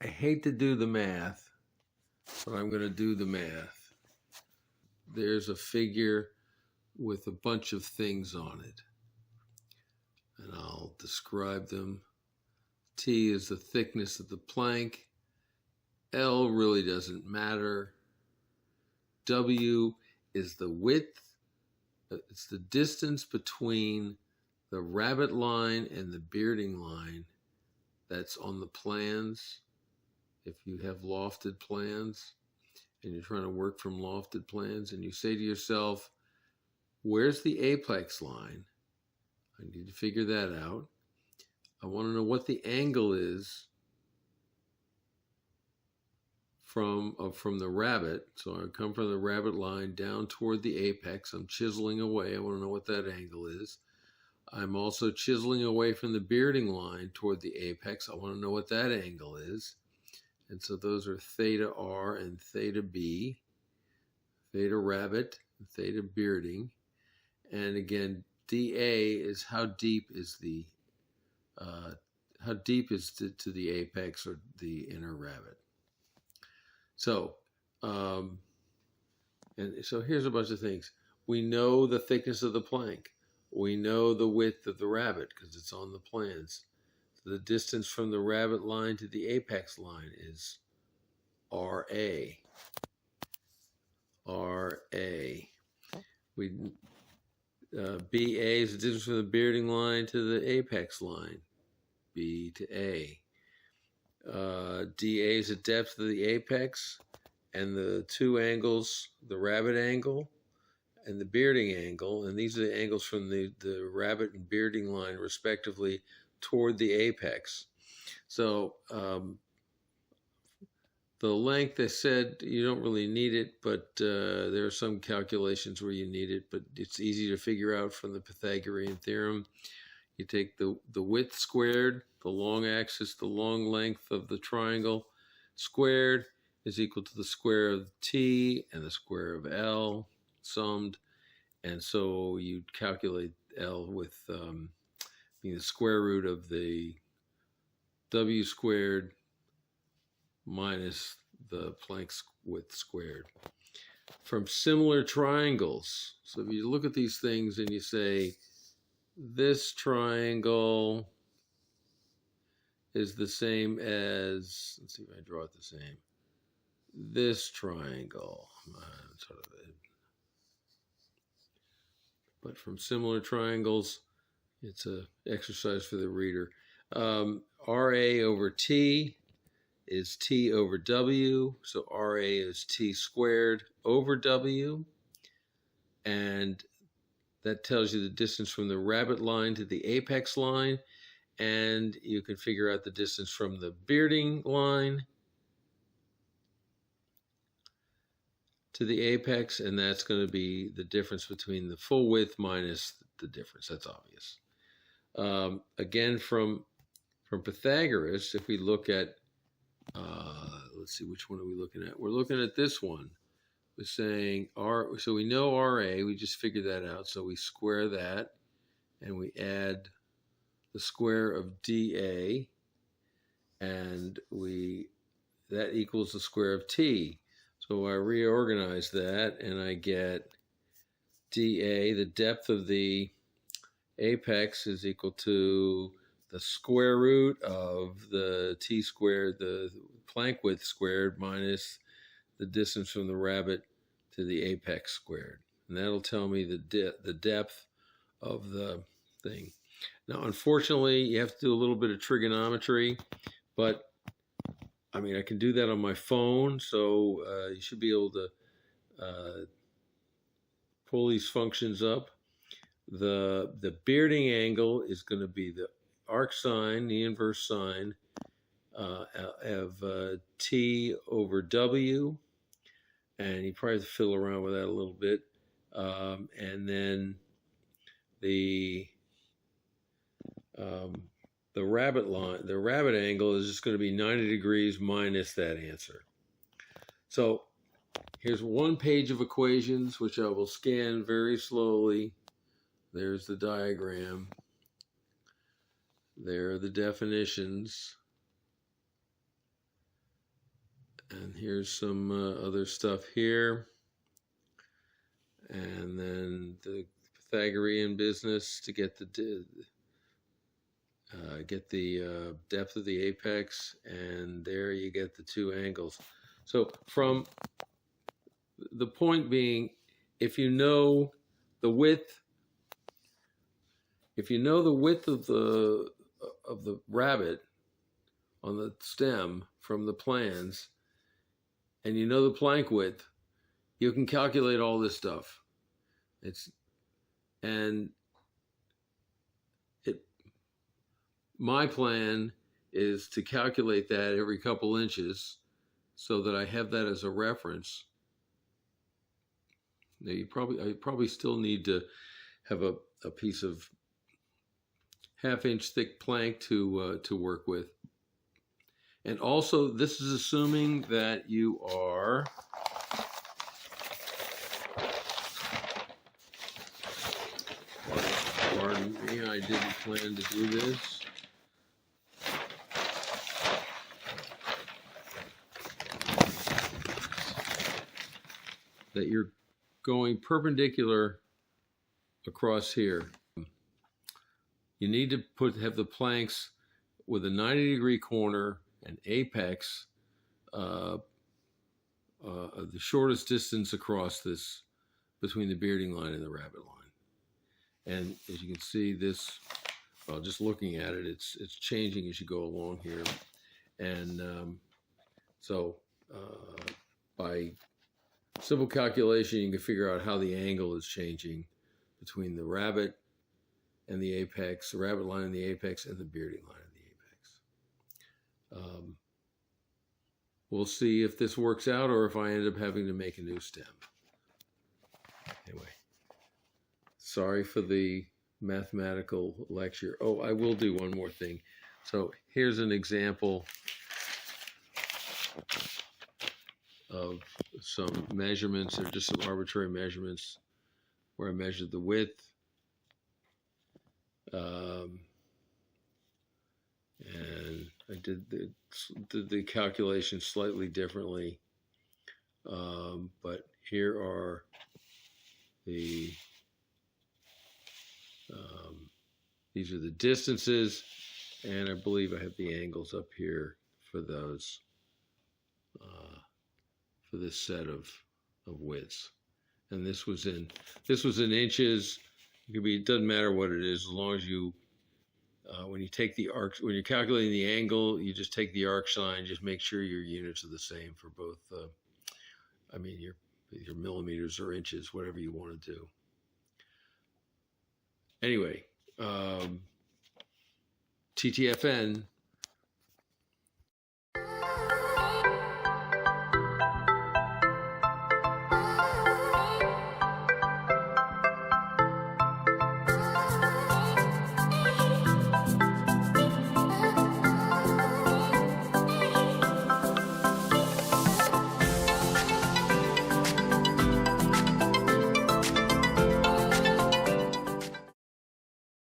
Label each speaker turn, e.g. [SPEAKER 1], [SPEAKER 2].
[SPEAKER 1] hate to do the math, but I'm going to do the math. There's a figure with a bunch of things on it, and I'll describe them. T is the thickness of the plank. L really doesn't matter. W is the width. It's the distance between the rabbet line and the bearding line that's on the plans. If you have lofted plans and you're trying to work from lofted plans and you say to yourself, where's the apex line? I need to figure that out. I want to know what the angle is from the rabbet. So I come from the rabbet line down toward the apex. I'm chiseling away. I want to know what that angle is. I'm also chiseling away from the bearding line toward the apex. I want to know what that angle is. And so those are theta R and theta B, theta rabbet, and theta bearding. And again, dA is how deep is to the apex or the inner rabbet. So, and so here's a bunch of things. We know the thickness of the plank. We know the width of the rabbet because it's on the plans. So the distance from the rabbet line to the apex line is RA. BA is the distance from the bearding line to the apex line, B to A. DA is the depth of the apex, and the two angles, the rabbet angle and the bearding angle, and these are the angles from the rabbet and bearding line respectively toward the apex. So the length, they said you don't really need it, but there are some calculations where you need it, but it's easy to figure out from the Pythagorean theorem. You take the width squared, the long axis, the long length of the triangle squared is equal to the square of T and the square of L summed. And so you calculate L with being the square root of the W squared minus the plank width squared. From similar triangles, so if you look at these things and you say, this triangle is the same as, let's see if I draw it the same, this triangle. But from similar triangles, it's an exercise for the reader. RA over T is T over W, so RA is T squared over W, and that tells you the distance from the rabbet line to the apex line, and you can figure out the distance from the bearding line to the apex, and that's going to be the difference between the full width minus the difference. That's obvious. Again, from Pythagoras, if we look at, let's see, which one are we looking at? We're looking at this one. We're saying so we know RA, we just figured that out. So we square that and we add the square of dA, and that equals the square of T. So I reorganize that and I get dA, the depth of the apex, is equal to the square root of the T squared, the plank width squared, minus the distance from the rabbet to the apex squared. And that'll tell me the depth of the thing. Now, unfortunately, you have to do a little bit of trigonometry, but I mean, I can do that on my phone, so you should be able to pull these functions up. The bearding angle is going to be the arc sine, the inverse sine of T over W, and you probably have to fiddle around with that a little bit. And then the rabbet angle is just going to be 90 degrees minus that answer. So here's one page of equations, which I will scan very slowly. There's the diagram. There are the definitions. And here's some other stuff here. And then the Pythagorean business to get the depth of the apex, and there you get the two angles. So from the point being, if you know the width of the rabbet on the stem from the plans, and you know the plank width, you can calculate all this stuff. My plan is to calculate that every couple inches so that I have that as a reference. Now I probably still need to have a piece of 1/2 inch thick plank to work with. And also, this is assuming that you are pardon me, I didn't plan to do this. That you're going perpendicular across here. You need to have the planks with a 90-degree corner and apex, the shortest distance across this between the bearding line and the rabbet line. And as you can see, this, well, just looking at it, it's changing as you go along here. And by simple calculation, you can figure out how the angle is changing between the rabbet and the apex, the rabbet line and the apex, and the bearding line and the apex. We'll see if this works out or if I end up having to make a new stem. Anyway, sorry for the mathematical lecture. Oh, I will do one more thing. So here's an example of some measurements. They're just some arbitrary measurements where I measured the width. And I did the calculation slightly differently. But here are these are the distances, and I believe I have the angles up here for those, for this set of widths. And this was in inches. It doesn't matter what it is, as long as you, when you take the arc, when you're calculating the angle, you just take the arc sine, just make sure your units are the same for both, your millimeters or inches, whatever you want to do. Anyway, TTFN,